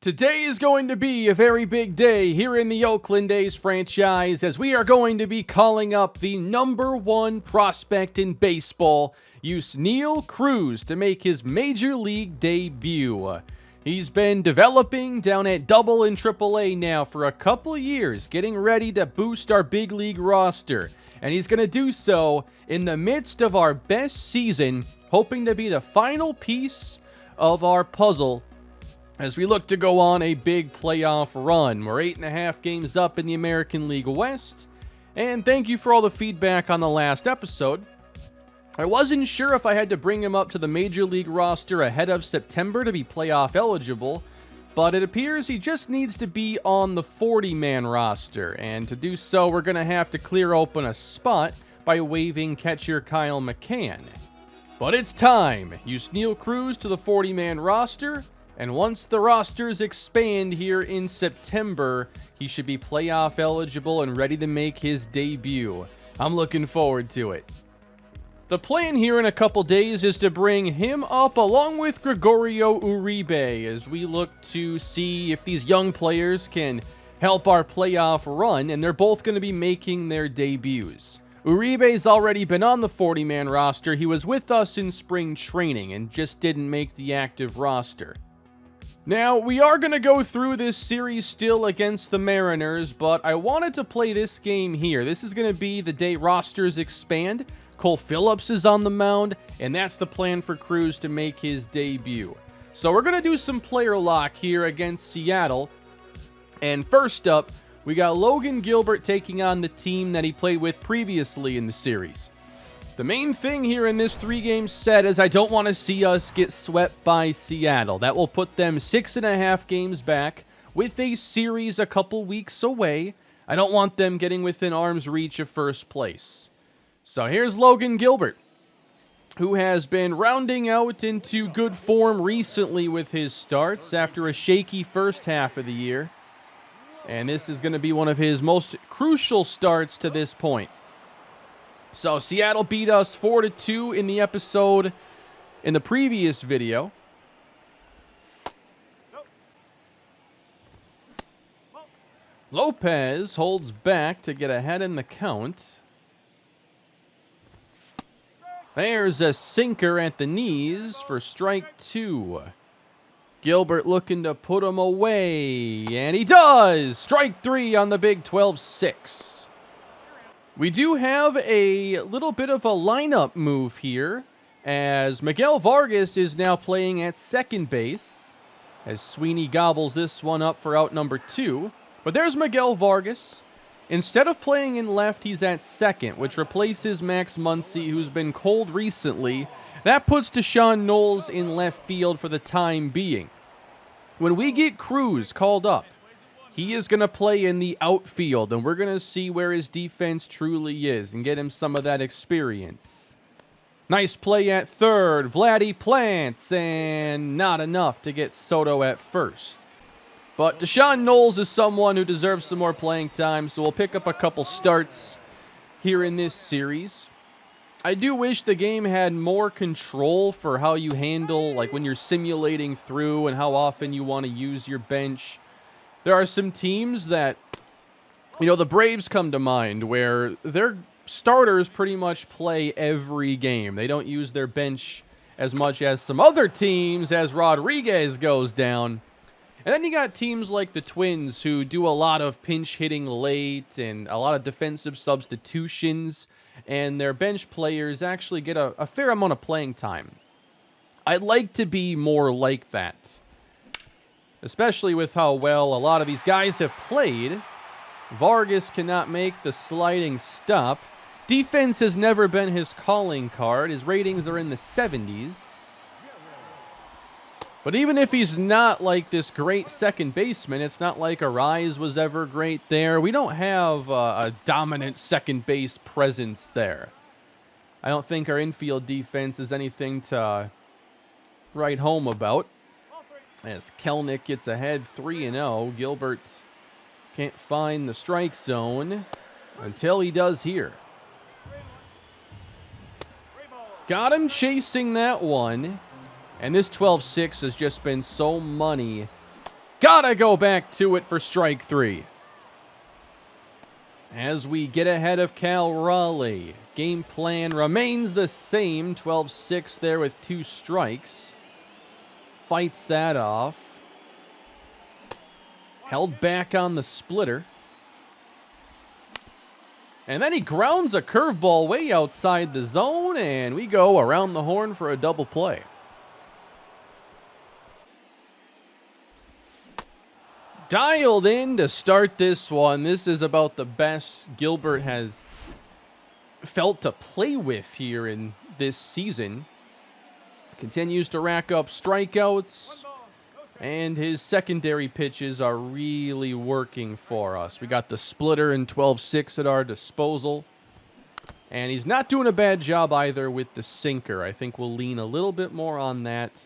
Today is going to be a very big day here in the Oakland A's franchise, as we are going to be calling up the #1 prospect in baseball, Yusniel Cruz, to make his major league debut. He's been developing down at Double and AAA now for a couple years, getting ready to boost our big league roster. And he's going to do so in the midst of our best season, hoping to be the final piece of our puzzle as we look to go on a big playoff run. We're 8.5 games up in the American League West. And thank you for all the feedback on the last episode. I wasn't sure if I had to bring him up to the Major League roster ahead of September to be playoff eligible, but it appears he just needs to be on the 40-man roster. And to do so, we're going to have to clear open a spot by waiving catcher Kyle McCann. But it's time. Yusniel Cruz to the 40-man roster. And once the rosters expand here in September, he should be playoff eligible and ready to make his debut. I'm looking forward to it. The plan here in a couple days is to bring him up along with Guerrero Uribe as we look to see if these young players can help our playoff run, and they're both going to be making their debuts. Uribe's already been on the 40-man roster. He was with us in spring training and just didn't make the active roster. Now, we are going to go through this series still against the Mariners, but I wanted to play this game here. This is going to be the day rosters expand. Cole Phillips is on the mound, and that's the plan for Cruz to make his debut. So we're going to do some player lock here against Seattle. And first up, we got Logan Gilbert taking on the team that he played with previously in the series. The main thing here in this 3-game set is I don't want to see us get swept by Seattle. That will put them 6.5 games back with a series a couple weeks away. I don't want them getting within arm's reach of first place. So here's Logan Gilbert, who has been rounding out into good form recently with his starts after a shaky first half of the year. And this is going to be one of his most crucial starts to this point. So Seattle beat us 4-2 in the episode in the previous video. Lopez holds back to get ahead in the count. There's a sinker at the knees for strike 2. Gilbert looking to put him away, and he does! Strike 3 on the Big 12-6. We do have a little bit of a lineup move here, as Miguel Vargas is now playing at second base, as Sweeney gobbles this one up for out number 2. But there's Miguel Vargas. Instead of playing in left, he's at second, which replaces Max Muncy, who's been cold recently. That puts Deshaun Knowles in left field for the time being. When we get Cruz called up, he is going to play in the outfield, and we're going to see where his defense truly is and get him some of that experience. Nice play at third. Vladdy plants, and not enough to get Soto at first. But Deshaun Knowles is someone who deserves some more playing time, so we'll pick up a couple starts here in this series. I do wish the game had more control for how you handle, like when you're simulating through and how often you want to use your bench. There are some teams that, the Braves come to mind, where their starters pretty much play every game. They don't use their bench as much as some other teams as Rodriguez goes down. And then you got teams like the Twins who do a lot of pinch hitting late and a lot of defensive substitutions, and their bench players actually get a fair amount of playing time. I'd like to be more like that, especially with how well a lot of these guys have played. Vargas cannot make the sliding stop. Defense has never been his calling card. His ratings are in the 70s. But even if he's not like this great second baseman, it's not like Arraez was ever great there. We don't have a dominant second base presence there. I don't think our infield defense is anything to write home about. As Kelnick gets ahead 3-0, Gilbert can't find the strike zone until he does here. Got him chasing that one. And this 12-6 has just been so money Gotta go back to it for strike 3. As we get ahead of Cal Raleigh, game plan remains the same. 12-6 there with 2 strikes. Fights that off. Held back on the splitter. And then he grounds a curveball way outside the zone, and we go around the horn for a double play. Dialed in to start this one. This is about the best Gilbert has felt to play with here in this season. Continues to rack up strikeouts, and his secondary pitches are really working for us. We got the splitter and 12-6 at our disposal, and he's not doing a bad job either with the sinker. I think we'll lean a little bit more on that.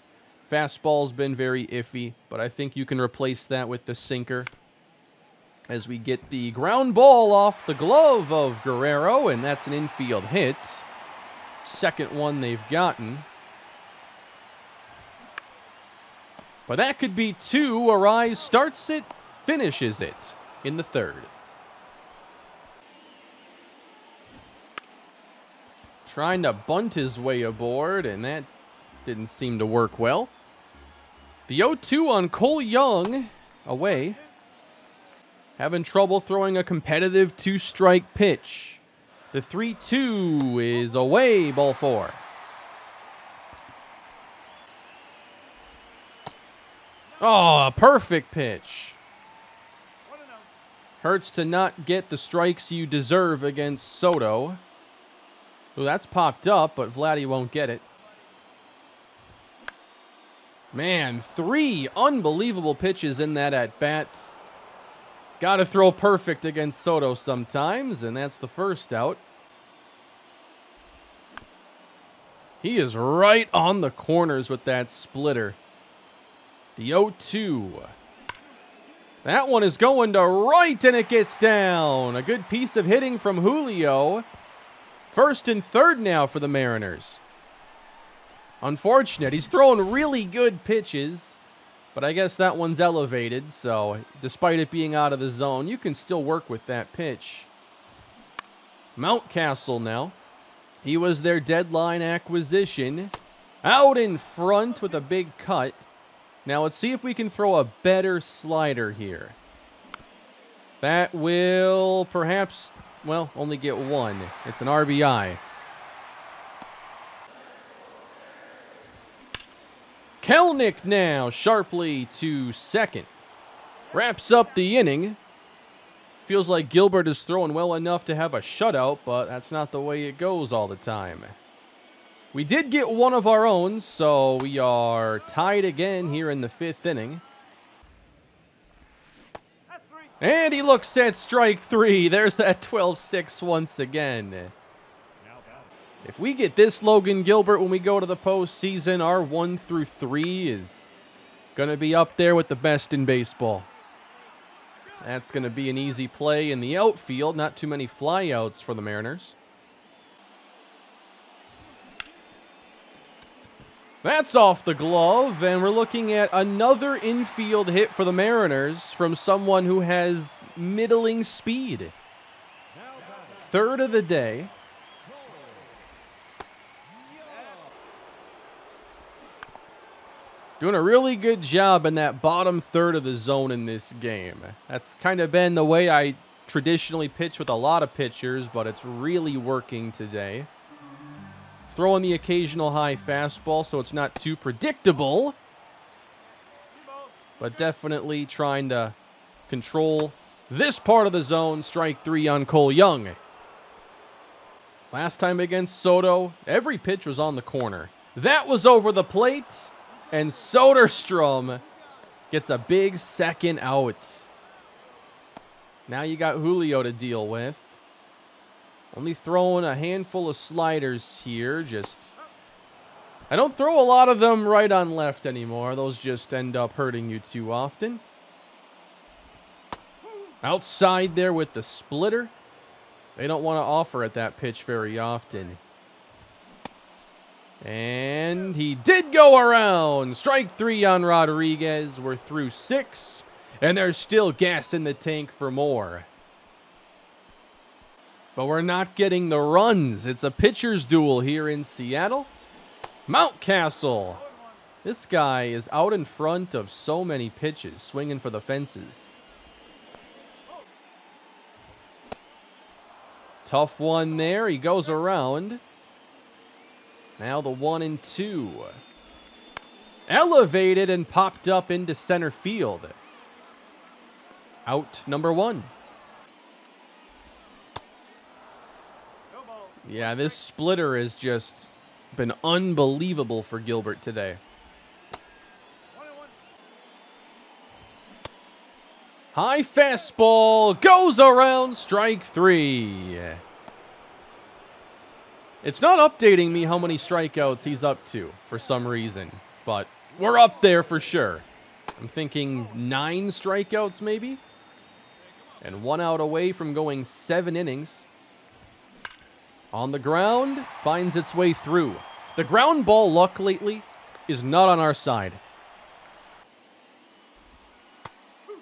Fastball's been very iffy, but I think you can replace that with the sinker. As we get the ground ball off the glove of Guerrero, and that's an infield hit. Second one they've gotten. But that could be 2. Arraez starts it, finishes it in the 3rd. Trying to bunt his way aboard, and that didn't seem to work well. The 0-2 on Cole Young, away. Having trouble throwing a competitive 2-strike pitch. The 3-2 is away, ball 4. Oh, a perfect pitch. Hurts to not get the strikes you deserve against Soto. Ooh, that's popped up, but Vladdy won't get it. Man, 3 unbelievable pitches in that at-bat. Got to throw perfect against Soto sometimes, and that's the first out. He is right on the corners with that splitter. The 0-2. That one is going to right, and it gets down. A good piece of hitting from Julio. 1st and 3rd now for the Mariners. Unfortunate. He's throwing really good pitches, but I guess that one's elevated, so despite it being out of the zone, you can still work with that pitch. Mountcastle now. He was their deadline acquisition. Out in front with a big cut. Now let's see if we can throw a better slider here. That will perhaps, well, only get 1. It's an RBI. Kelnick now sharply to 2nd. Wraps up the inning. Feels like Gilbert is throwing well enough to have a shutout, but that's not the way it goes all the time. We did get one of our own, so we are tied again here in the 5th inning. And he looks at strike 3. There's that 12-6 once again. If we get this Logan Gilbert when we go to the postseason, our 1 through 3 is going to be up there with the best in baseball. That's going to be an easy play in the outfield. Not too many flyouts for the Mariners. That's off the glove, and we're looking at another infield hit for the Mariners from someone who has middling speed. 3rd of the day. Doing a really good job in that bottom 3rd of the zone in this game. That's kind of been the way I traditionally pitch with a lot of pitchers, but it's really working today. Throwing the occasional high fastball so it's not too predictable, but definitely trying to control this part of the zone. Strike 3 on Cole Young. Last time against Soto, every pitch was on the corner. That was over the plate. And Soderstrom gets a big 2nd out. Now you got Julio to deal with. Only throwing a handful of sliders here. I don't throw a lot of them right on left anymore. Those just end up hurting you too often. Outside there with the splitter. They don't want to offer at that pitch very often. And he did go around. Strike 3 on Rodriguez. We're through 6, and there's still gas in the tank for more. But we're not getting the runs. It's a pitcher's duel here in Seattle. Mountcastle. This guy is out in front of so many pitches, swinging for the fences. Tough one there. He goes around. Now the 1-2. Elevated and popped up into center field. Out number 1. Yeah, this splitter has just been unbelievable for Gilbert today. High fastball goes around, strike 3. It's not updating me how many strikeouts he's up to for some reason, but we're up there for sure. I'm thinking 9 strikeouts maybe, and 1 out away from going 7 innings. On the ground, finds its way through. The ground ball luck lately is not on our side.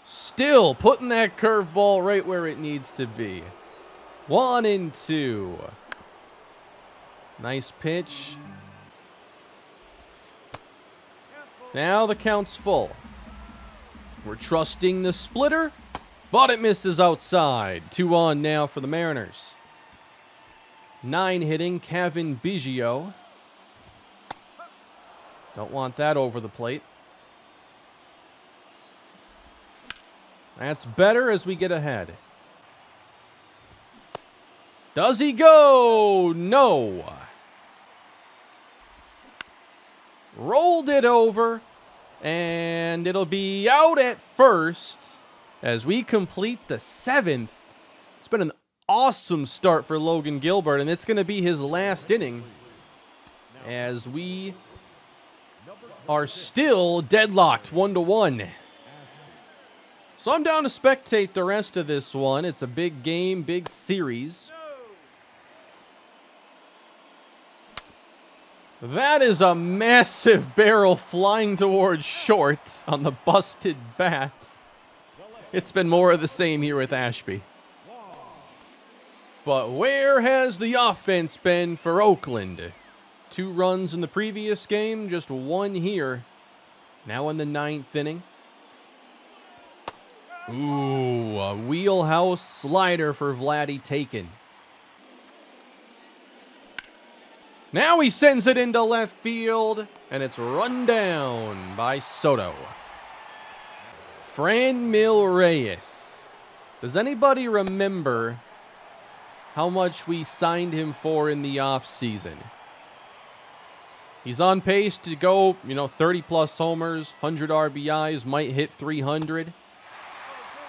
Still putting that curveball right where it needs to be. 1-2. Nice pitch. Now the count's full. We're trusting the splitter, but it misses outside. 2 on now for the Mariners. 9 hitting Kevin Biggio. Don't want that over the plate. That's better as we get ahead. Does he go? No. Rolled it over, and it'll be out at first as we complete the 7th. It's been an awesome start for Logan Gilbert, and it's going to be his last inning as we are still deadlocked 1-1. So I'm down to spectate the rest of this one. It's a big game, big series. That is a massive barrel flying towards short on the busted bat. It's been more of the same here with Ashby. But where has the offense been for Oakland? 2 runs in the previous game, just 1 here. Now in the 9th inning. Ooh, a wheelhouse slider for Vladdy taken. Now he sends it into left field, and it's run down by Soto. Franmil Reyes. Does anybody remember how much we signed him for in the offseason? He's on pace to go, 30-plus homers, 100 RBIs, might hit 300.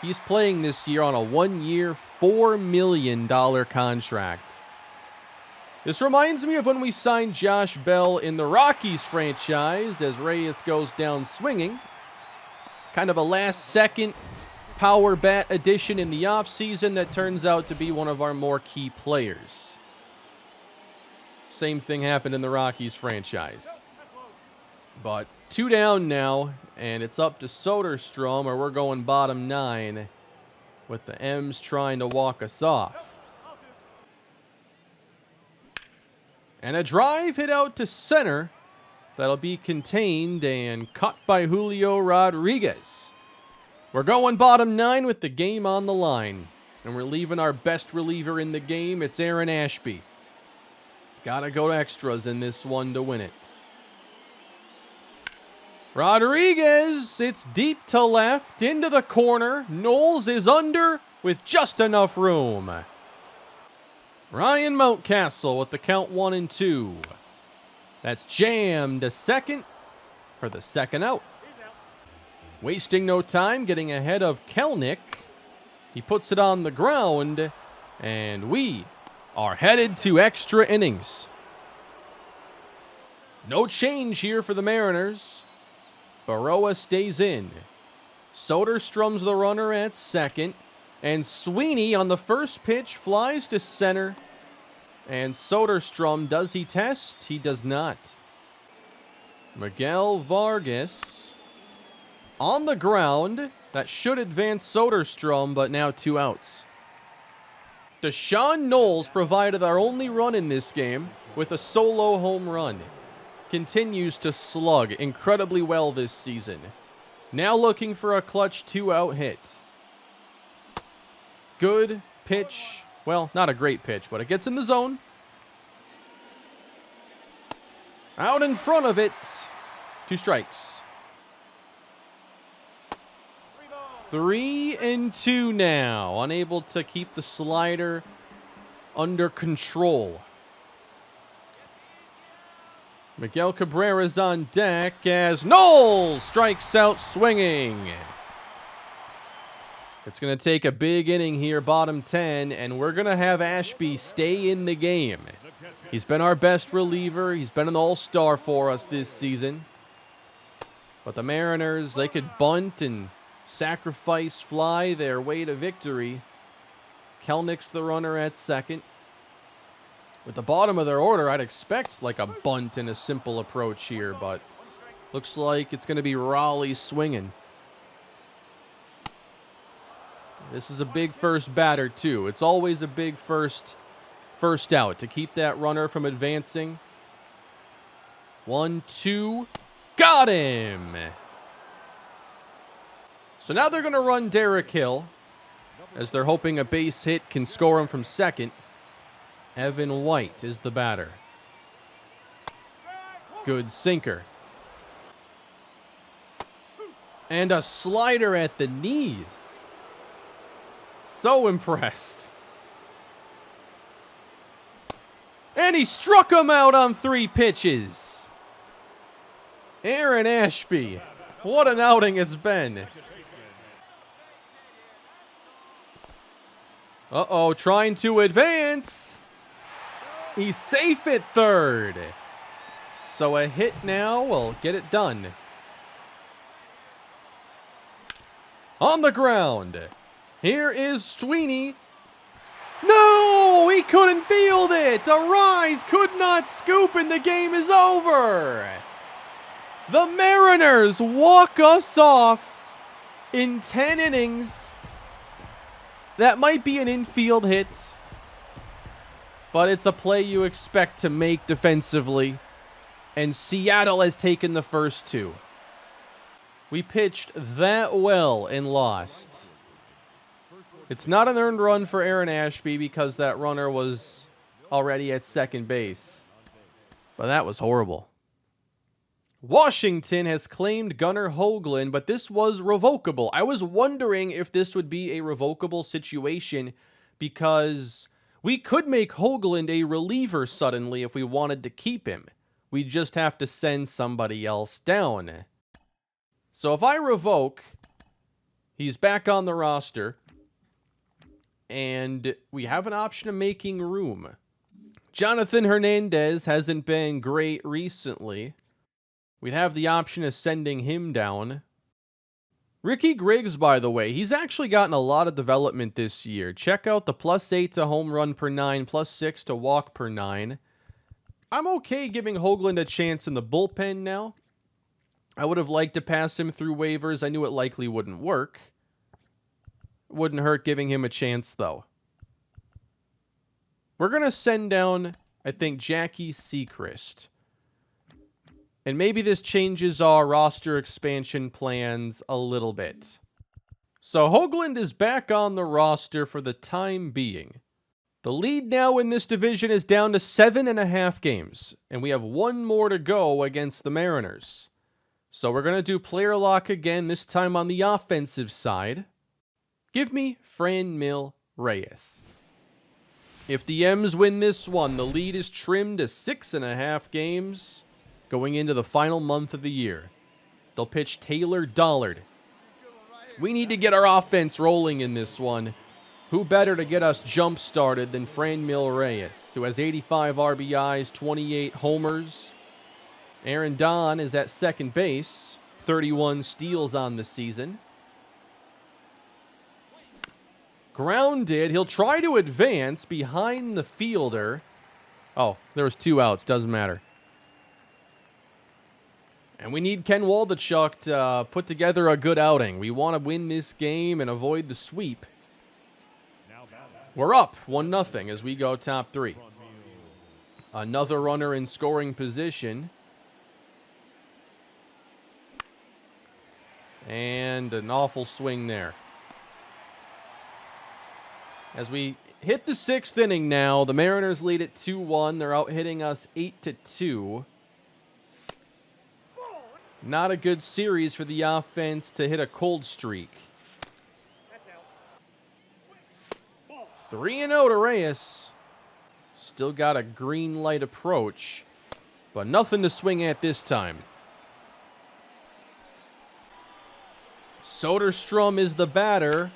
He's playing this year on a 1-year, $4 million contract. This reminds me of when we signed Josh Bell in the Rockies franchise as Reyes goes down swinging. Kind of a last-second power bat addition in the offseason that turns out to be one of our more key players. Same thing happened in the Rockies franchise. But 2 down now, and it's up to Soderstrom, or we're going bottom 9 with the M's trying to walk us off. And a drive hit out to center that'll be contained and caught by Julio Rodriguez. We're going bottom 9 with the game on the line. And we're leaving our best reliever in the game. It's Aaron Ashby. Gotta go to extras in this one to win it. Rodriguez, it's deep to left, into the corner. Knowles is under with just enough room. Ryan Mountcastle with the count 1-2. That's jammed to second for the second out. Wasting no time, getting ahead of Kelnick. He puts it on the ground, and we are headed to extra innings. No change here for the Mariners. Baroa stays in. Soderstrom's the runner at second. And Sweeney on the first pitch flies to center. And Soderstrom, does he test? He does not. Miguel Vargas on the ground. That should advance Soderstrom, but now 2 outs. Deshaun Knowles provided our only run in this game with a solo home run. Continues to slug incredibly well this season. Now looking for a clutch 2-out hit. Good pitch. Well, not a great pitch, but it gets in the zone. Out in front of it. 2 strikes. 3-2 now. Unable to keep the slider under control. Miguel Cabrera's on deck as Knowles strikes out swinging. It's going to take a big inning here, bottom 10, and we're going to have Ashby stay in the game. He's been our best reliever. He's been an all-star for us this season. But the Mariners, they could bunt and sacrifice fly their way to victory. Kelnick's the runner at second. With the bottom of their order, I'd expect like a bunt and a simple approach here, but looks like it's going to be Raleigh swinging. This is a big first batter, too. It's always a big first out to keep that runner from advancing. 1-2. Got him! So now they're going to run Derek Hill, as they're hoping a base hit can score him from second. Evan White is the batter. Good sinker. And a slider at the knees. So impressed. And he struck him out on 3 pitches. Aaron Ashby. What an outing it's been. Uh-oh, trying to advance. He's safe at third. So a hit now will get it done. On the ground. Here is Sweeney. No! He couldn't field it! Arraez could not scoop and the game is over! The Mariners walk us off in 10 innings. That might be an infield hit, but it's a play you expect to make defensively. And Seattle has taken the first 2. We pitched that well and lost. It's not an earned run for Aaron Ashby because that runner was already at second base. But that was horrible. Washington has claimed Gunnar Hoagland, but this was revocable. I was wondering if this would be a revocable situation because we could make Hoagland a reliever suddenly if we wanted to keep him. We just have to send somebody else down. So if I revoke, he's back on the roster. And we have an option of making room. Jonathan Hernandez hasn't been great recently. We'd have the option of sending him down. Ricky Griggs, by the way, he's actually gotten a lot of development this year. Check out the +8 to home run per 9, +6 to walk per 9. I'm okay giving Hoagland a chance in the bullpen now. I would have liked to pass him through waivers. I knew it likely wouldn't work. Wouldn't hurt giving him a chance, though. We're going to send down, I think, Jackie Sechrist. And maybe this changes our roster expansion plans a little bit. So Hoagland is back on the roster for the time being. The lead now in this division is down to 7.5 games. And we have 1 more to go against the Mariners. So we're going to do player lock again, this time on the offensive side. Give me Franmil Reyes. If the M's win this one, the lead is trimmed to 6.5 games going into the final month of the year. They'll pitch Taylor Dollard. We need to get our offense rolling in this one. Who better to get us jump-started than Franmil Reyes, who has 85 RBIs, 28 homers. Aaron Don is at second base, 31 steals on the season. Grounded. He'll try to advance behind the fielder. Oh, there was 2 outs. Doesn't matter. And we need Ken Waldachuk to put together a good outing. We want to win this game and avoid the sweep. We're up 1-0 as we go top 3. Another runner in scoring position. And an awful swing there. As we hit the 6th inning now, the Mariners lead at 2-1. They're out hitting us 8-2. Not a good series for the offense to hit a cold streak. 3-0 to Arraez. Still got a green light approach, but nothing to swing at this time. Soderstrom is the batter,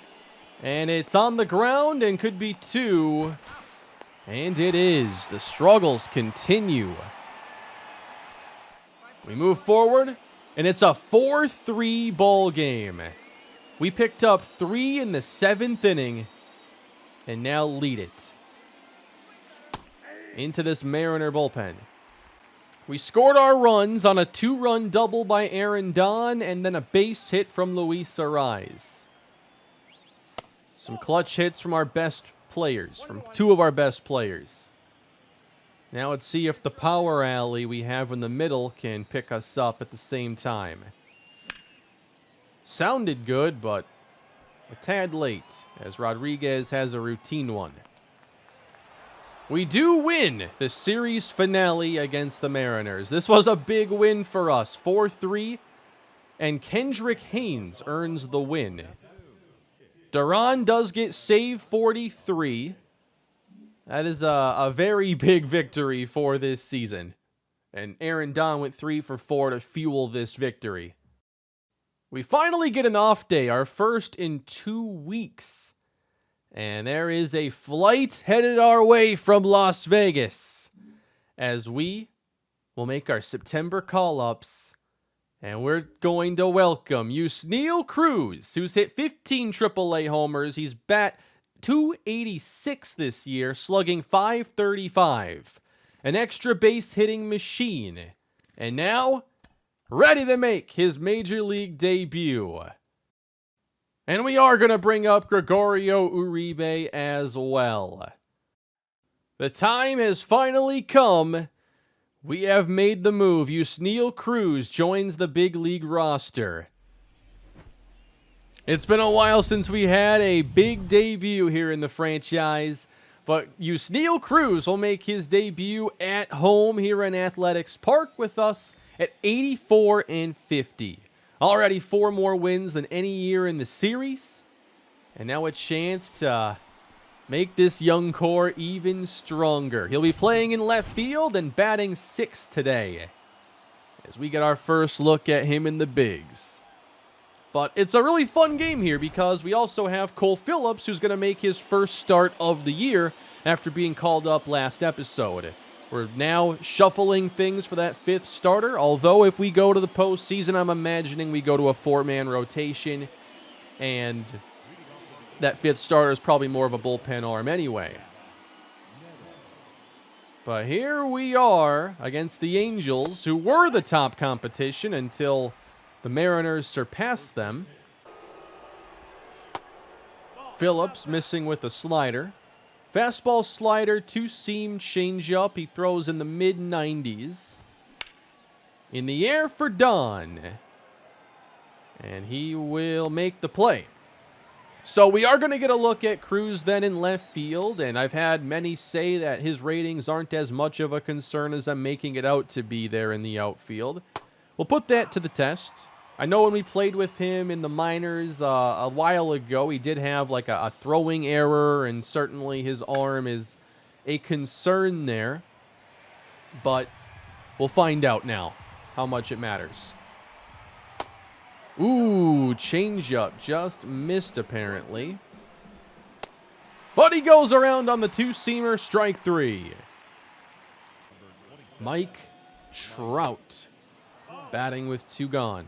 and it's on the ground and could be 2. And it is. The struggles continue. We move forward, and it's a 4-3 ball game. We picked up 3 in the 7th inning, and now lead it into this Mariner bullpen. We scored our runs on a 2-run double by Aaron Don and then a base hit from Luis Arraez. Some clutch hits from our best players, from 2 of our best players. Now let's see if the power alley we have in the middle can pick us up at the same time. Sounded good, but a tad late, as Rodriguez has a routine one. We do win the series finale against the Mariners. This was a big win for us, 4-3, and Kendrick Haynes earns the win. Duran does get save 43. That is a very big victory for this season. And Aaron Don went 3 for 4 to fuel this victory. We finally get an off day, our first in 2 weeks. And there is a flight headed our way from Las Vegas as we will make our September call-ups. And we're going to welcome Yusniel Cruz, who's hit 15 AAA homers. He's bat .286 this year, slugging .535. An extra base hitting machine. And now, ready to make his Major League debut. And we are going to bring up Gregorio Uribe as well. The time has finally come. We have made the move. Yusniel Cruz joins the big league roster. It's been a while since we had a big debut here in the franchise, but Yusniel Cruz will make his debut at home here in Athletics Park with us at 84-50. Already 4 more wins than any year in the series. And now a chance to make this young core even stronger. He'll be playing in left field and batting 6th today, as we get our first look at him in the bigs. But it's a really fun game here because we also have Cole Phillips, who's going to make his first start of the year after being called up last episode. We're now shuffling things for that 5th starter, although if we go to the postseason, I'm imagining we go to a 4-man rotation, and that 5th starter is probably more of a bullpen arm anyway. But here we are against the Angels, who were the top competition until the Mariners surpassed them. Phillips missing with a slider. Fastball, slider, 2-seam changeup. He throws in the mid-90s. In the air for Don. And he will make the play. So we are going to get a look at Cruz then in left field. And I've had many say that his ratings aren't as much of a concern as I'm making it out to be there in the outfield. We'll put that to the test. I know when we played with him in the minors a while ago, he did have like a throwing error, and certainly his arm is a concern there. But we'll find out now how much it matters. Ooh, changeup just missed apparently. But he goes around on the 2-seamer, strike 3. Mike Trout batting with 2 gone.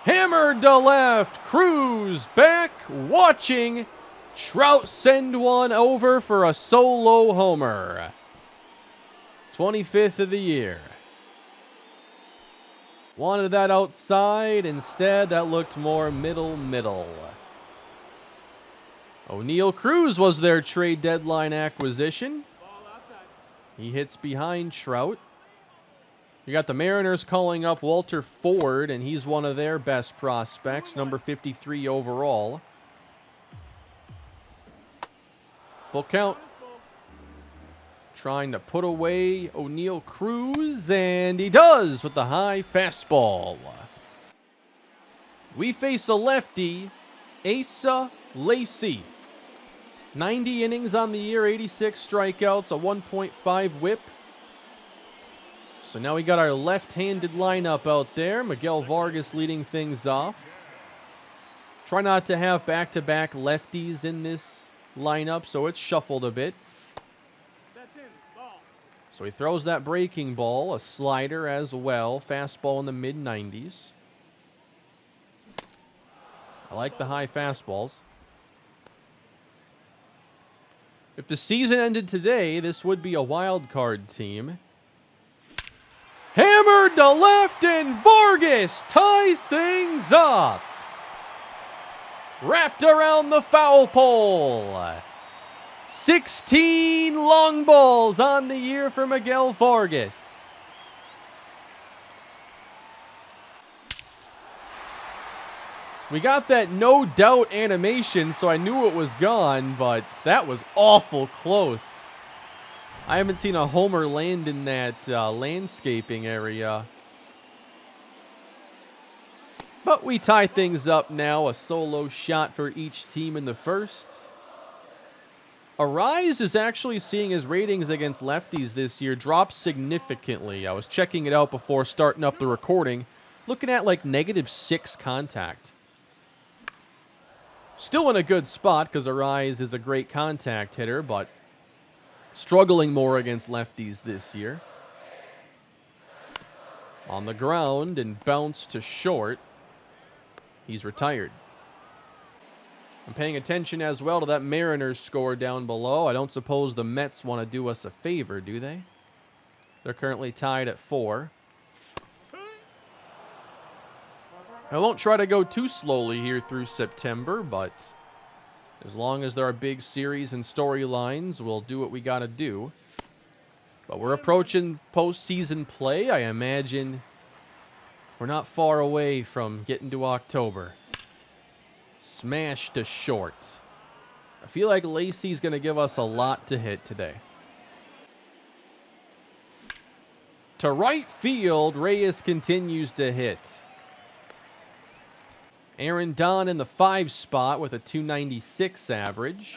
Hammered to left. Cruz back watching. Trout send one over for a solo homer. 25th of the year. Wanted that outside. Instead, that looked more middle. O'Neal Cruz was their trade deadline acquisition. He hits behind Trout. You got the Mariners calling up Walter Ford, and he's one of their best prospects, number 53 overall. Full count. Trying to put away O'Neal Cruz, and he does with the high fastball. We face a lefty, Asa Lacy. 90 innings on the year, 86 strikeouts, a 1.5 whip. So now we got our left-handed lineup out there. Miguel Vargas leading things off. Try not to have back-to-back lefties in this lineup, so it's shuffled a bit. So he throws that breaking ball, a slider as well, fastball in the mid-90s. I like the high fastballs. If the season ended today, this would be a wild card team. Hammered to left, and Vargas ties things up. Wrapped around the foul pole. 16 long balls on the year for Miguel Vargas. We got that no doubt animation, so I knew it was gone, but that was awful close. I haven't seen a homer land in that landscaping area. But we tie things up now, a solo shot for each team in the first. Arraez is actually seeing his ratings against lefties this year drop significantly. I was checking it out before starting up the recording, looking at like -6 contact. Still in a good spot because Arraez is a great contact hitter, but struggling more against lefties this year. On the ground and bounced to short. He's retired. I'm paying attention as well to that Mariners score down below. I don't suppose the Mets want to do us a favor, do they? They're currently tied at 4. I won't try to go too slowly here through September, but as long as there are big series and storylines, we'll do what we got to do. But we're approaching postseason play. I imagine we're not far away from getting to October. Smash to short. I feel like Lacy's going to give us a lot to hit today. To right field, Arraez continues to hit. Aaron Don in the 5 spot with a 296 average.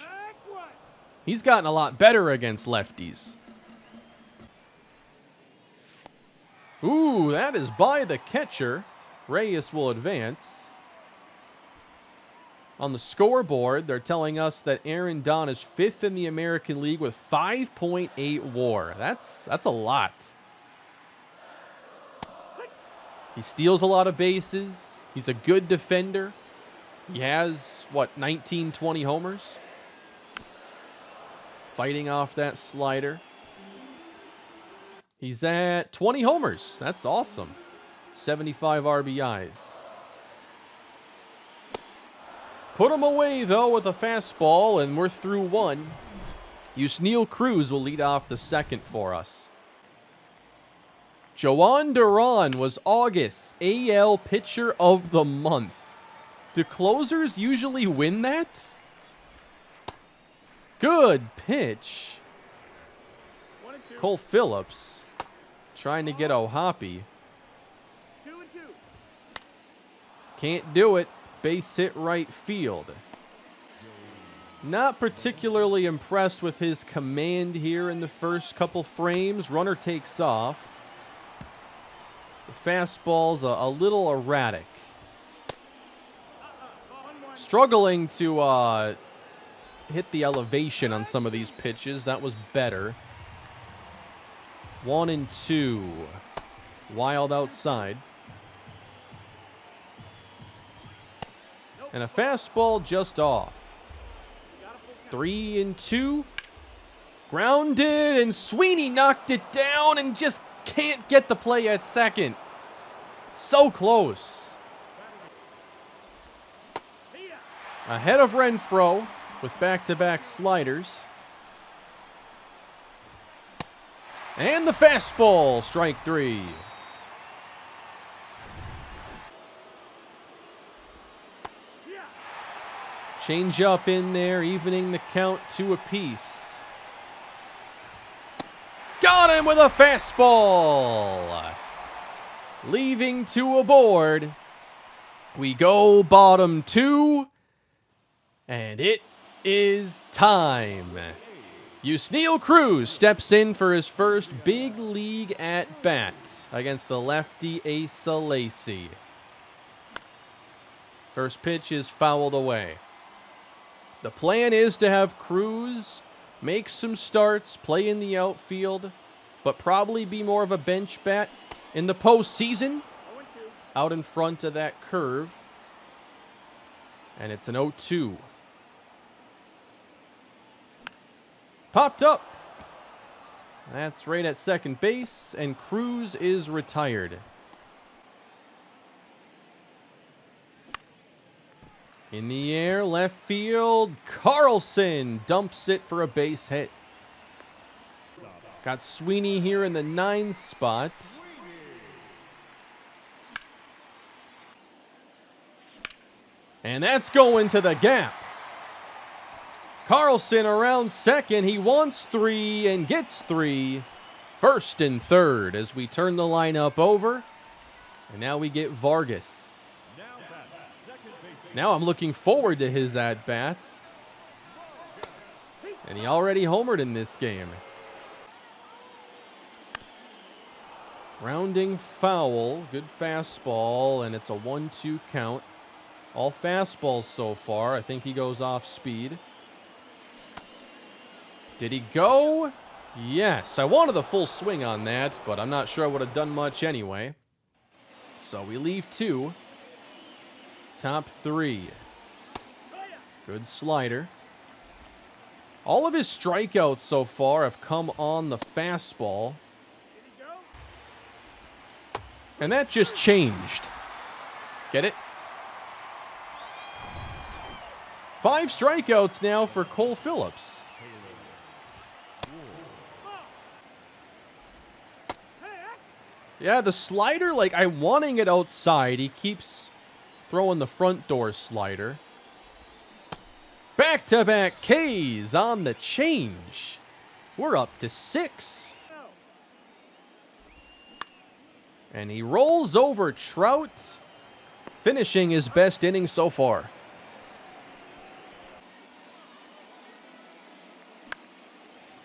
He's gotten a lot better against lefties. Ooh, that is by the catcher. Arraez will advance. On the scoreboard, they're telling us that Aaron Don is 5th in the American League with 5.8 WAR. That's a lot. He steals a lot of bases. He's a good defender. He has, 19, 20 homers? Fighting off that slider. He's at 20 homers. That's awesome. 75 RBIs. Put him away, though, with a fastball, and we're through 1. Oneil Cruz will lead off the second for us. Joan Duran was August AL Pitcher of the Month. Do closers usually win that? Good pitch. Cole Phillips trying to get O'Hoppe. Can't do it. Base hit right field. Not particularly impressed with his command here in the first couple frames. Runner takes off. The fastball's a little erratic. Struggling to hit the elevation on some of these pitches. That was better. 1-2. Wild outside. And a fastball just off. 3-2. Grounded, and Sweeney knocked it down and just can't get the play at second. So close. Ahead of Renfroe with back-to-back sliders. And the fastball, strike 3. Change up in there, evening the count 2 apiece. Got him with a fastball. Leaving 2 aboard. We go bottom 2. And it is time. Yusniel Cruz steps in for his first big league at-bat against the lefty Asa Lacy. First pitch is fouled away. The plan is to have Cruz make some starts, play in the outfield, but probably be more of a bench bat in the postseason, out in front of that curve. And it's an 0-2. Popped up. That's right at second base, and Cruz is retired. In the air, left field, Carlson dumps it for a base hit. Got Sweeney here in the 9th spot. And that's going to the gap. Carlson around second. He wants 3 and gets 3. First and third as we turn the lineup over. And now we get Vargas. Now I'm looking forward to his at-bats. And he already homered in this game. Rounding foul. Good fastball, and it's a 1-2 count. All fastballs so far. I think he goes off speed. Did he go? Yes. I wanted a full swing on that, but I'm not sure I would have done much anyway. So we leave 2. Top 3. Good slider. All of his strikeouts so far have come on the fastball. And that just changed. Get it? 5 strikeouts now for Cole Phillips. Yeah, the slider, like, I'm wanting it outside. He keeps throwing the front door slider. Back-to-back Ks on the change. We're up to 6. And he rolls over Trout, finishing his best inning so far.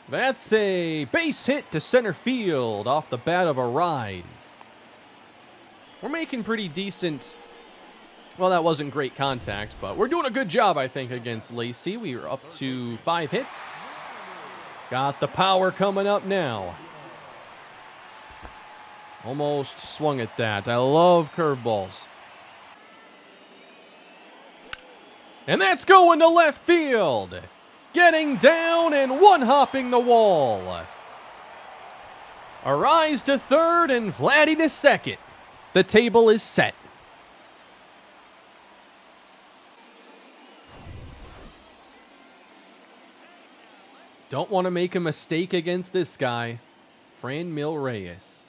That's a base hit to center field off the bat of Arraez. We're making pretty decent... Well, that wasn't great contact, but we're doing a good job, I think, against Lacy. We are up to 5 hits. Got the power coming up now. Almost swung at that. I love curveballs. And that's going to left field. Getting down and one-hopping the wall. Arraez to third and Vladdy to second. The table is set. Don't want to make a mistake against this guy. Franmil Reyes.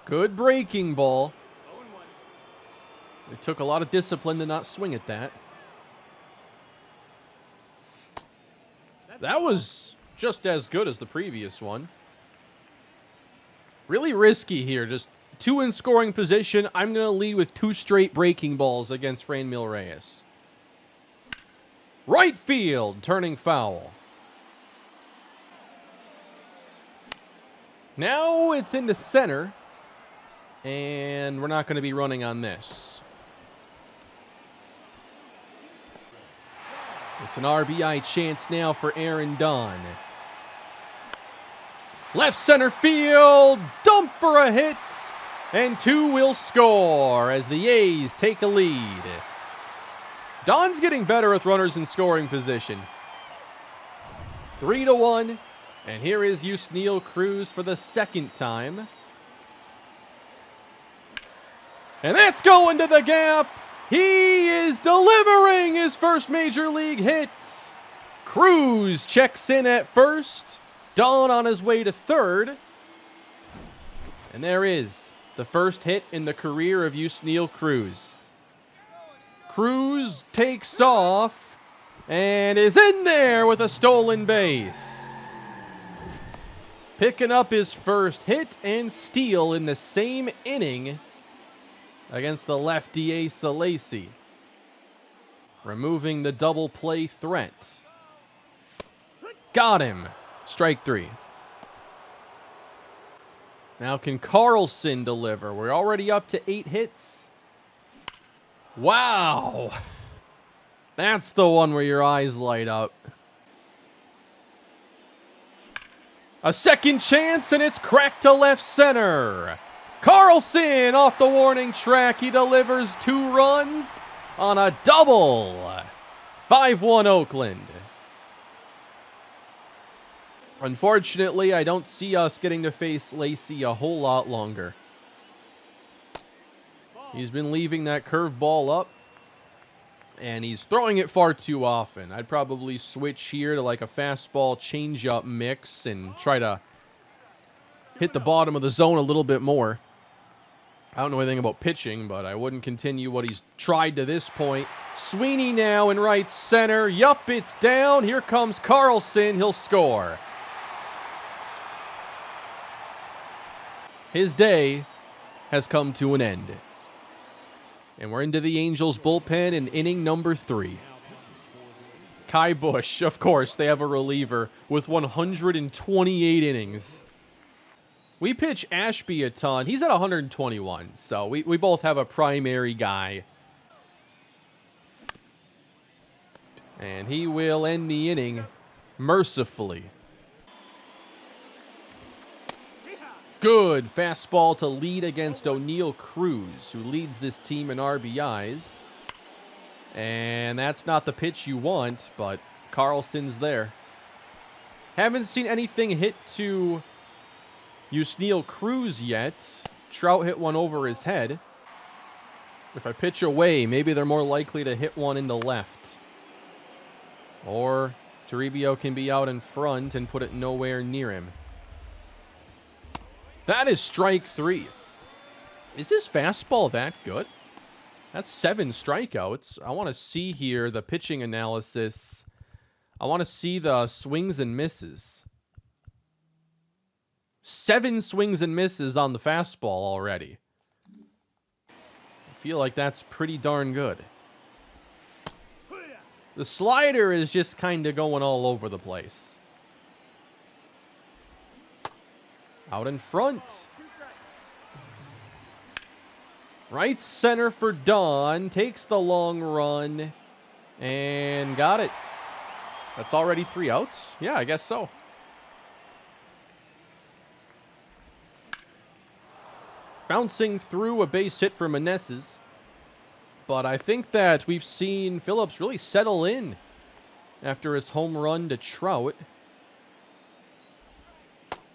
Good breaking ball. It took a lot of discipline to not swing at that. That was just as good as the previous one. Really risky here. Just 2 in scoring position. I'm going to lead with 2 straight breaking balls against Franmil Reyes. Right field, turning foul. Now it's into center. And we're not going to be running on this. It's an RBI chance now for Aaron Dunn. Left center field, dump for a hit, and 2 will score as the A's take a lead. Dunn's getting better with runners in scoring position. 3-1, and here is Yusniel Cruz for the second time. And that's going to the gap. He is delivering his first major league hit. Cruz checks in at first. Dawn on his way to third. And there is the first hit in the career of Yusniel Cruz. Cruz takes off and is in there with a stolen base. Picking up his first hit and steal in the same inning against the lefty Ace Lacy, removing the double play threat. Got him. Strike 3. Now can Carlson deliver? We're already up to 8 hits. Wow. That's the one where your eyes light up. A second chance, and it's cracked to left center. Carlson off the warning track. He delivers 2 runs on a double. 5-1 Oakland. Unfortunately, I don't see us getting to face Lacy a whole lot longer. He's been leaving that curveball up, and he's throwing it far too often. I'd probably switch here to like a fastball changeup mix and try to hit the bottom of the zone a little bit more. I don't know anything about pitching, but I wouldn't continue what he's tried to this point. Sweeney now in right center. Yup, it's down. Here comes Carlson. He'll score. His day has come to an end. And we're into the Angels bullpen in inning number 3. Kai Busch, of course, they have a reliever with 128 innings. We pitch Ashby a ton. He's at 121, so we both have a primary guy. And he will end the inning mercifully. Good fastball to lead against Oneil Cruz, who leads this team in RBIs. And that's not the pitch you want, but Carlson's there. Haven't seen anything hit to Yusniel Cruz yet. Trout hit one over his head. If I pitch away, maybe they're more likely to hit one into left. Or Toribio can be out in front and put it nowhere near him. That is strike 3. Is his fastball that good? That's 7 strikeouts. I want to see here the pitching analysis. I want to see the swings and misses. 7 swings and misses on the fastball already. I feel like that's pretty darn good. The slider is just kind of going all over the place. Out in front. Right center for Dawn. Takes the long run. And got it. That's already 3 outs? Yeah, I guess so. Bouncing through a base hit for Meneses. But I think that we've seen Phillips really settle in after his home run to Trout.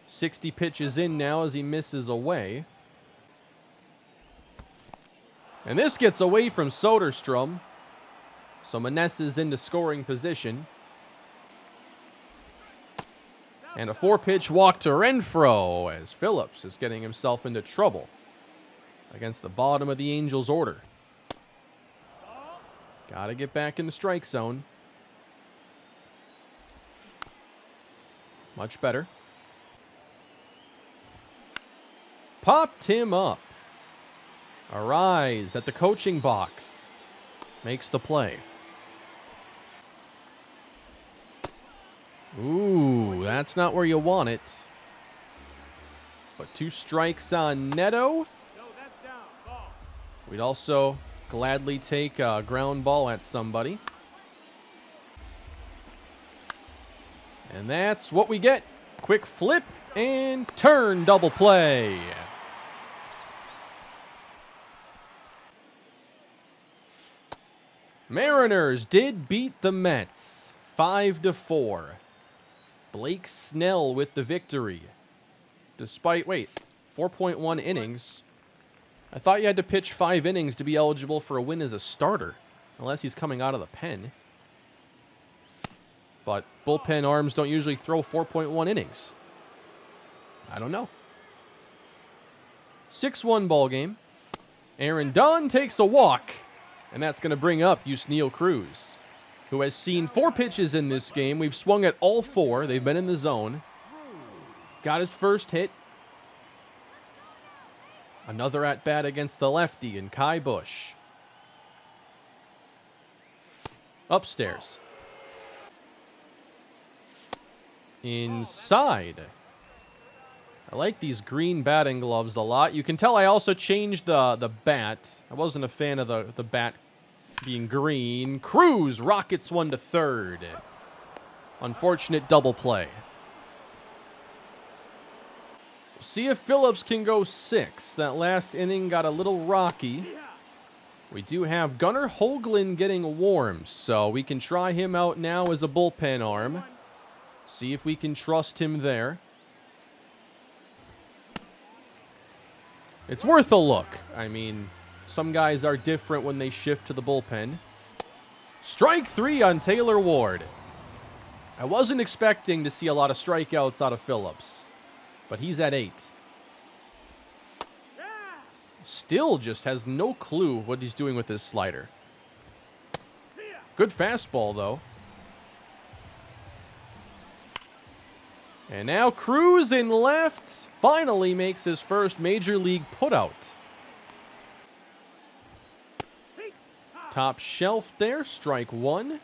60 pitches in now as he misses away. And this gets away from Soderstrom. So Meneses into scoring position. And a 4-pitch walk to Renfroe as Phillips is getting himself into trouble against the bottom of the Angels' order. Got to get back in the strike zone. Much better. Popped him up. Arraez at the coaching box. Makes the play. Ooh, that's not where you want it. But 2 strikes on Neto. We'd also gladly take a ground ball at somebody. And that's what we get. Quick flip and turn double play. Mariners did beat the Mets 5-4. Blake Snell with the victory. Despite, 4.1 innings. I thought you had to pitch 5 innings to be eligible for a win as a starter, unless he's coming out of the pen. But bullpen arms don't usually throw 4.1 innings. I don't know. 6-1 ball game. Aaron Dunn takes a walk, and that's going to bring up Yusniel Cruz, who has seen 4 pitches in this game. We've swung at all 4. They've been in the zone. Got his first hit. Another at-bat against the lefty in Kai Bush. Upstairs. Inside. I like these green batting gloves a lot. You can tell I also changed the bat. I wasn't a fan of the bat being green. Cruz rockets one to third. Unfortunate double play. See if Phillips can go 6. That last inning got a little rocky. We do have Gunnar Hoagland getting warm, so we can try him out now as a bullpen arm. See if we can trust him there. It's worth a look. I mean, some guys are different when they shift to the bullpen. Strike 3 on Taylor Ward. I wasn't expecting to see a lot of strikeouts out of Phillips, but he's at 8. Still just has no clue what he's doing with his slider. Good fastball, though. And now Cruz in left finally makes his first major league putout. Top shelf there, strike 1.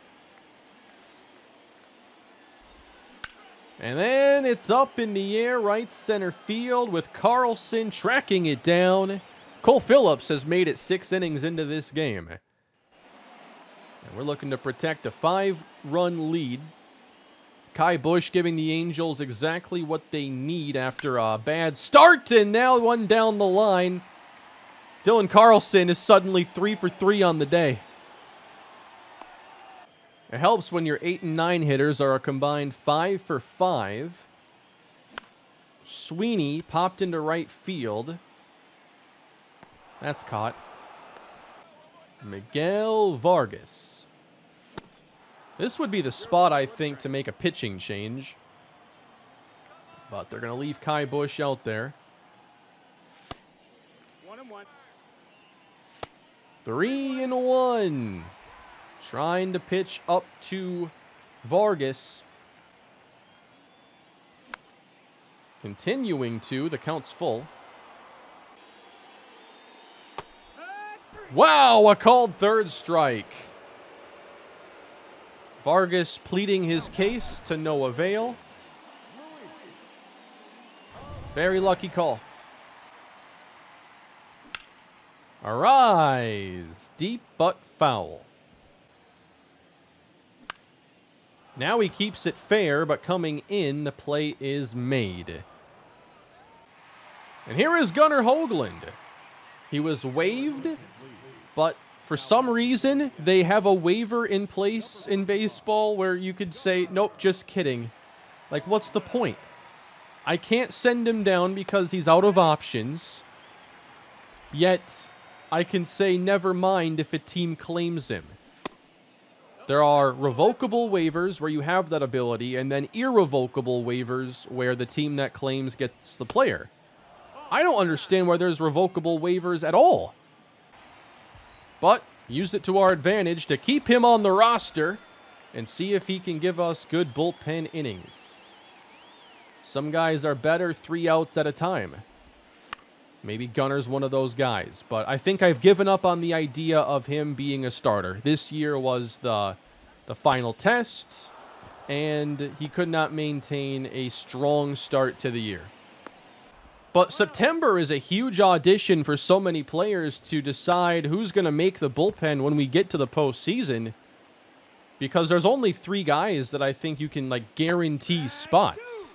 And then it's up in the air, right center field with Carlson tracking it down. Cole Phillips has made it 6 innings into this game. And we're looking to protect a 5-run lead. Kai Bush giving the Angels exactly what they need after a bad start, and now one down the line. Dylan Carlson is suddenly 3 for 3 on the day. It helps when your 8 and 9 hitters are a combined 5 for 5. Sweeney popped into right field. That's caught. Miguel Vargas. This would be the spot, I think, to make a pitching change. But they're going to leave Kai Bush out there. 1-1. 3-1. Trying to pitch up to Vargas. Continuing to. The count's full. Wow, a called third strike. Vargas pleading his case to no avail. Very lucky call. Arraez. Deep but foul. Now he keeps it fair, but coming in, the play is made. And here is Gunnar Hoagland. He was waived, but for some reason, they have a waiver in place in baseball where you could say, nope, just kidding. Like, what's the point? I can't send him down because he's out of options. Yet, I can say never mind if a team claims him. There are revocable waivers where you have that ability, and then irrevocable waivers where the team that claims gets the player. I don't understand why there's revocable waivers at all. But use it to our advantage to keep him on the roster and see if he can give us good bullpen innings. Some guys are better 3 outs at a time. Maybe Gunnar's one of those guys, but I think I've given up on the idea of him being a starter. This year was the final test, and he could not maintain a strong start to the year. But September is a huge audition for so many players to decide who's going to make the bullpen when we get to the postseason, because there's only 3 guys that I think you can guarantee spots.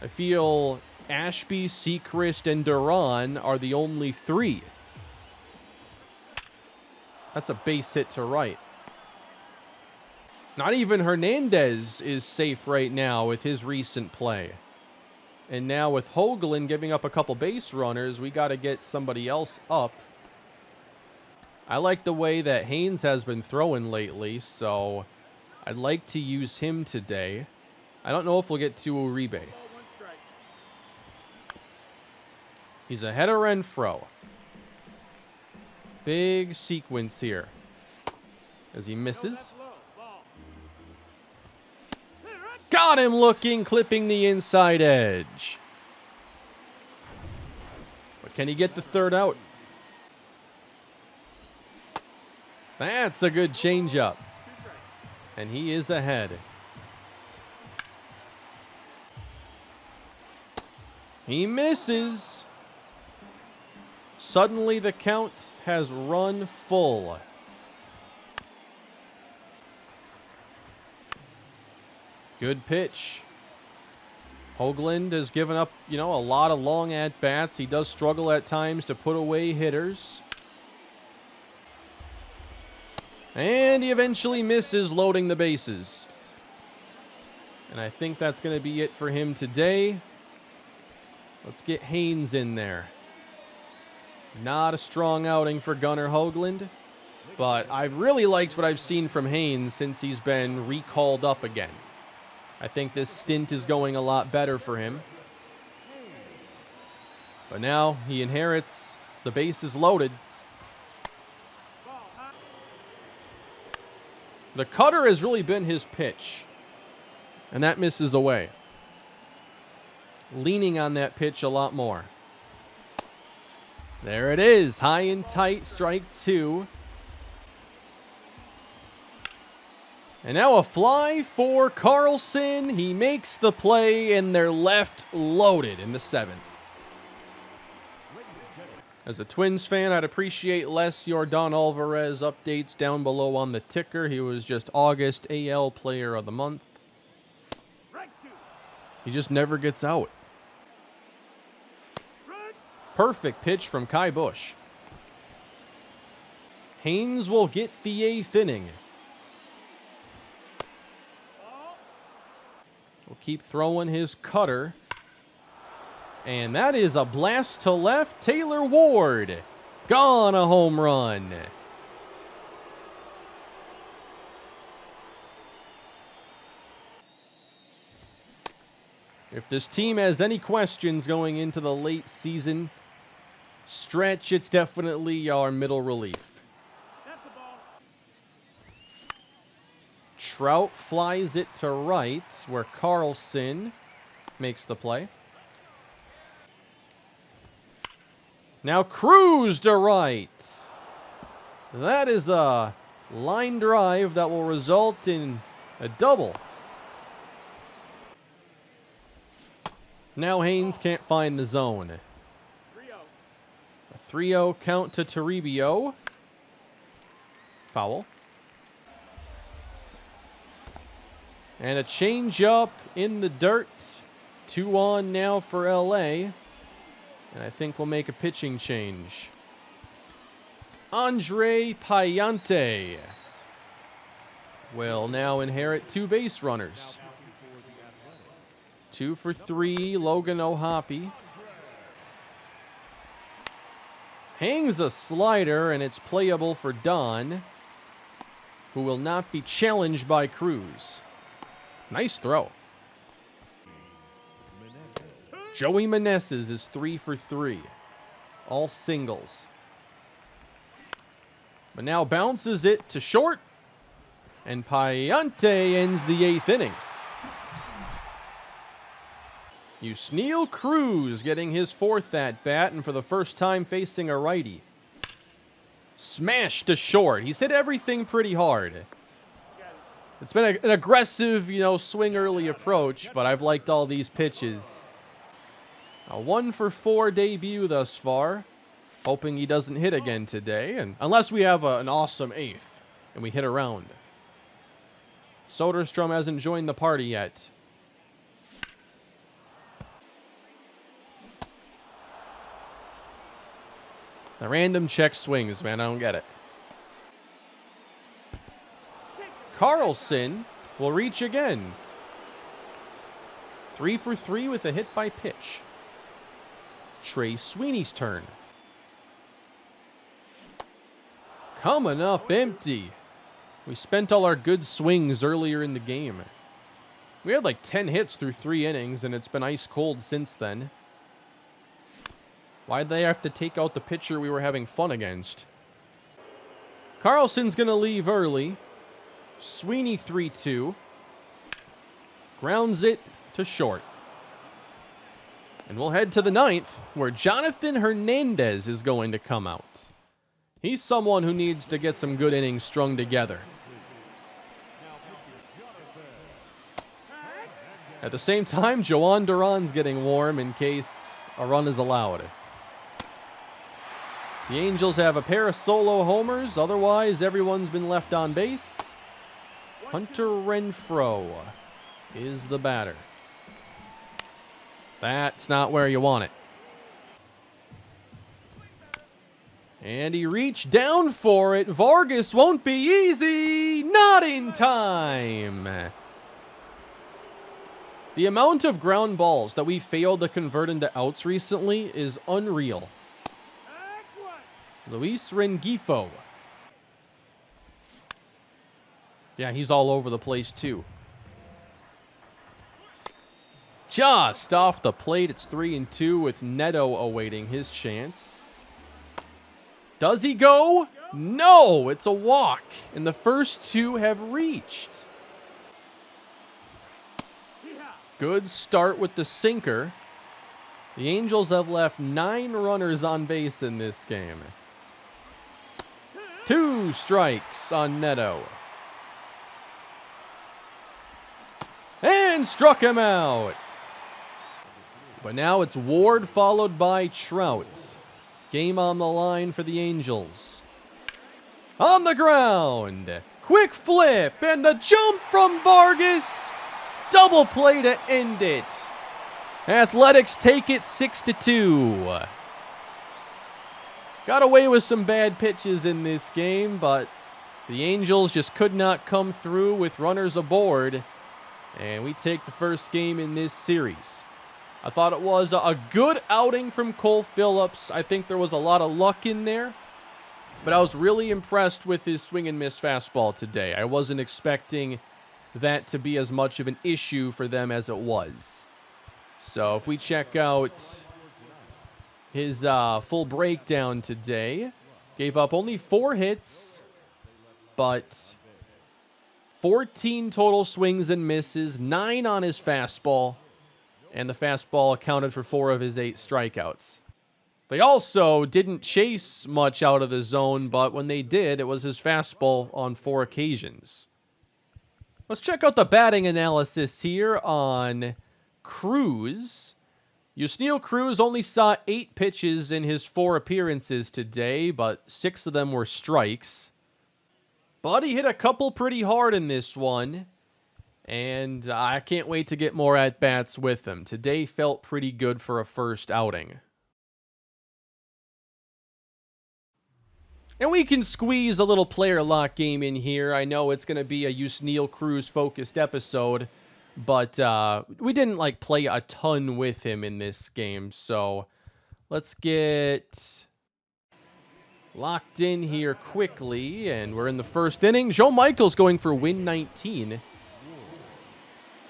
I feel Ashby, Sechrist, and Duran are the only 3. That's a base hit to right. Not even Hernandez is safe right now with his recent play. And now with Hoagland giving up a couple base runners, we got to get somebody else up. I like the way that Haynes has been throwing lately, so I'd like to use him today. I don't know if we'll get to Uribe. He's ahead of Renfroe. Big sequence here as he misses. Got him looking, clipping the inside edge. But can he get the third out? That's a good changeup. And he is ahead. He misses. Suddenly the count has run full. Good pitch. Hoagland has given up, a lot of long at-bats. He does struggle at times to put away hitters. And he eventually misses loading the bases. And I think that's going to be it for him today. Let's get Haynes in there. Not a strong outing for Gunnar Hoagland, but I've really liked what I've seen from Haynes since he's been recalled up again. I think this stint is going a lot better for him. But now he inherits the bases loaded. The cutter has really been his pitch, and that misses away. Leaning on that pitch a lot more. There it is, high and tight, strike two. And now a fly for Carlson. He makes the play, and they're left loaded in the seventh. As a Twins fan, I'd appreciate less Yordan Alvarez updates down below on the ticker. He was just August AL Player of the Month. He just never gets out. Perfect pitch from Kai Bush. Haynes will get the eighth inning. Will keep throwing his cutter. And that is a blast to left. Taylor Ward. Gone, a home run. If this team has any questions going into the late season stretch, it's definitely our middle relief. Trout flies it to right, where Carlson makes the play. Now Cruz to right. That is a line drive that will result in a double. Now Haynes can't find the zone. A 3-0 count to Toribio. Foul. And a change-up in the dirt. 2 on now for LA. And I think we'll make a pitching change. Andre Payante will now inherit 2 base runners. 2 for 3, Logan O'Hoppe. Hangs a slider, and it's playable for Don, who will not be challenged by Cruz. Nice throw. Joey Meneses is 3 for 3. All singles. But now bounces it to short. And Payante ends the 8th inning. Yusniel Cruz getting his 4th at-bat, and for the first time facing a righty. Smash to short. He's hit everything pretty hard. It's been an aggressive, swing early approach, but I've liked all these pitches. A 1 for 4 debut thus far. Hoping he doesn't hit again today, and unless we have an awesome 8th and we hit around. Soderstrom hasn't joined the party yet. The random check swings, man, I don't get it. Carlson will reach again. 3 for 3 with a hit by pitch. Trey Sweeney's turn. Coming up empty. We spent all our good swings earlier in the game. We had like 10 hits through 3 innings, and it's been ice cold since then. Why'd they have to take out the pitcher we were having fun against? Carlson's going to leave early. Sweeney 3-2. Grounds it to short. And we'll head to the 9th, where Jonathan Hernandez is going to come out. He's someone who needs to get some good innings strung together. At the same time, Joan Duran's getting warm in case a run is allowed. The Angels have a pair of solo homers. Otherwise, everyone's been left on base. Hunter Renfroe is the batter. That's not where you want it. And he reached down for it. Vargas won't be easy. Not in time. The amount of ground balls that we failed to convert into outs recently is unreal. Luis Rengifo. Yeah, he's all over the place too. Just off the plate, it's 3-2 with Neto awaiting his chance. Does he go? No, it's a walk, and the first 2 have reached. Good start with the sinker. The Angels have left 9 runners on base in this game. 2 strikes on Neto. And struck him out. But now it's Ward followed by Trout. Game on the line for the Angels. On the ground. Quick flip and the jump from Vargas. Double play to end it. Athletics take it 6-2. Got away with some bad pitches in this game, but the Angels just could not come through with runners aboard. And we take the first game in this series. I thought it was a good outing from Cole Phillips. I think there was a lot of luck in there. But I was really impressed with his swing and miss fastball today. I wasn't expecting that to be as much of an issue for them as it was. So if we check out his full breakdown today, gave up only 4 hits, but 14 total swings and misses, 9 on his fastball, and the fastball accounted for 4 of his 8 strikeouts. They also didn't chase much out of the zone, but when they did, it was his fastball on 4 occasions. Let's check out the batting analysis here on Cruz. Yusniel Cruz only saw 8 pitches in his 4 appearances today, but 6 of them were strikes. But he hit a couple pretty hard in this one, and I can't wait to get more at-bats with him. Today felt pretty good for a first outing. And we can squeeze a little player lock game in here. I know it's going to be a Yusniel Cruz focused episode, but we didn't play a ton with him in this game. So let's get locked in here quickly, and we're in the first inning. Joe Michael's going for win 19.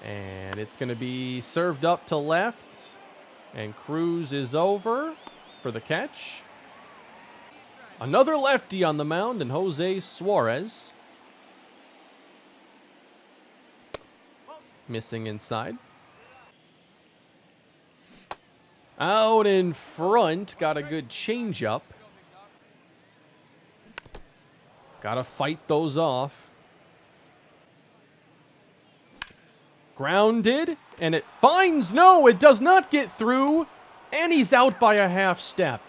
And it's going to be served up to left, and Cruz is over for the catch. Another lefty on the mound, and Jose Suarez. Missing inside. Out in front, got a good changeup. Got to fight those off. Grounded, and it finds, no, it does not get through, and he's out by a half step.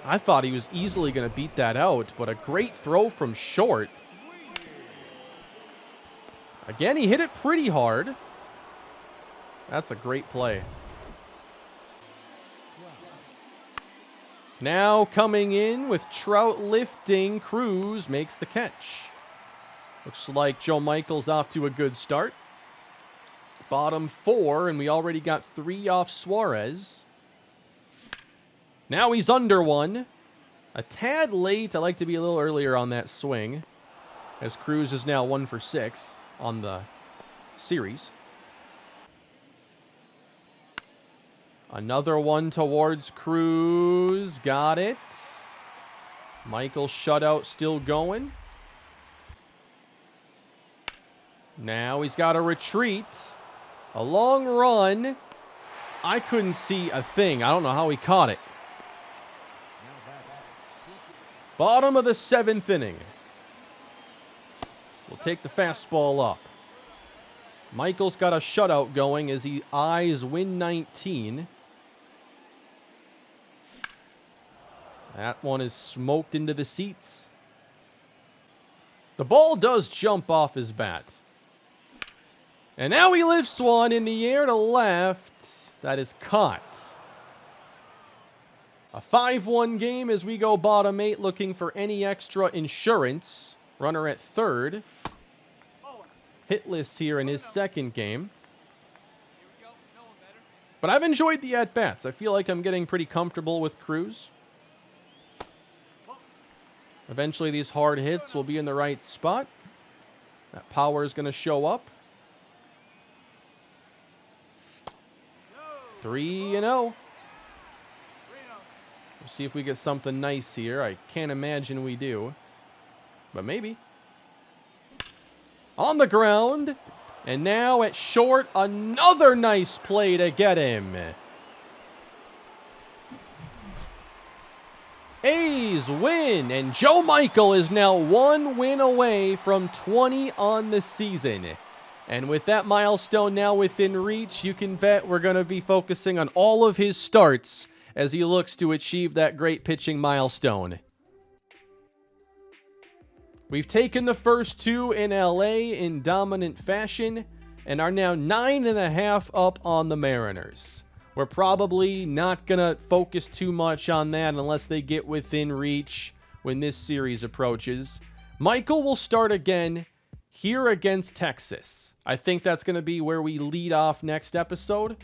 I thought he was easily going to beat that out, but a great throw from short. Again, he hit it pretty hard. That's a great play. Now coming in with Trout lifting, Cruz makes the catch. Looks like Joe Michael's off to a good start. Bottom 4, and we already got 3 off Suarez. Now he's under 1. A tad late. I like to be a little earlier on that swing, as Cruz is now 1 for 6 on the series. Another one towards Cruz. Got it. Michael's shutout still going. Now he's got a retreat. A long run. I couldn't see a thing. I don't know how he caught it. Bottom of the 7th inning. We'll take the fastball up. Michael's got a shutout going as he eyes win 19. That one is smoked into the seats. The ball does jump off his bat. And now he lifts one in the air to left. That is caught. A 5-1 game as we go bottom 8 looking for any extra insurance. Runner at third. Hitless here in his second game. But I've enjoyed the at-bats. I feel like I'm getting pretty comfortable with Cruz. Eventually these hard hits will be in the right spot. That power is going to show up. 3-0. We'll see if we get something nice here. I can't imagine we do, but maybe. On the ground, and now at short, another nice play to get him. A's win, and Joe Michael is now 1 win away from 20 on the season. And with that milestone now within reach, you can bet we're going to be focusing on all of his starts as he looks to achieve that great pitching milestone. We've taken the first 2 in LA in dominant fashion and are now 9.5 up on the Mariners. We're probably not going to focus too much on that unless they get within reach when this series approaches. Michael will start again here against Texas. I think that's going to be where we lead off next episode.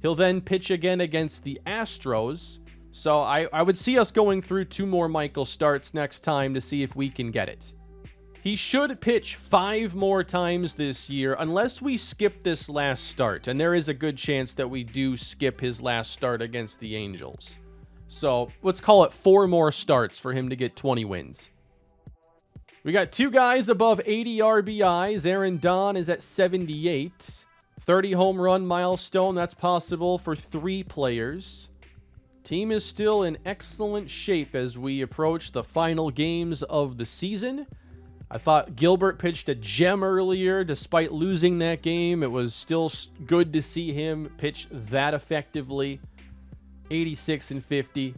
He'll then pitch again against the Astros. So I would see us going through 2 more Michael starts next time to see if we can get it. He should pitch 5 more times this year unless we skip this last start. And there is a good chance that we do skip his last start against the Angels. So let's call it 4 more starts for him to get 20 wins. We got 2 guys above 80 RBIs. Aaron Don is at 78. 30 home run milestone. That's possible for 3 players. Team is still in excellent shape as we approach the final games of the season. I thought Gilbert pitched a gem earlier. Despite losing that game, it was still good to see him pitch that effectively. 86 and 50.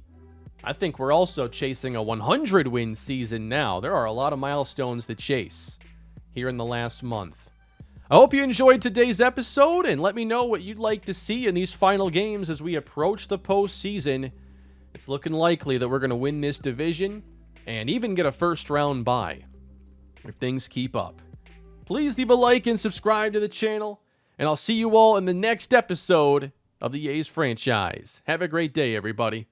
I think we're also chasing a 100-win season now. There are a lot of milestones to chase here in the last month. I hope you enjoyed today's episode, and let me know what you'd like to see in these final games as we approach the postseason. It's looking likely that we're going to win this division and even get a first-round bye if things keep up. Please leave a like and subscribe to the channel, and I'll see you all in the next episode of the A's franchise. Have a great day, everybody.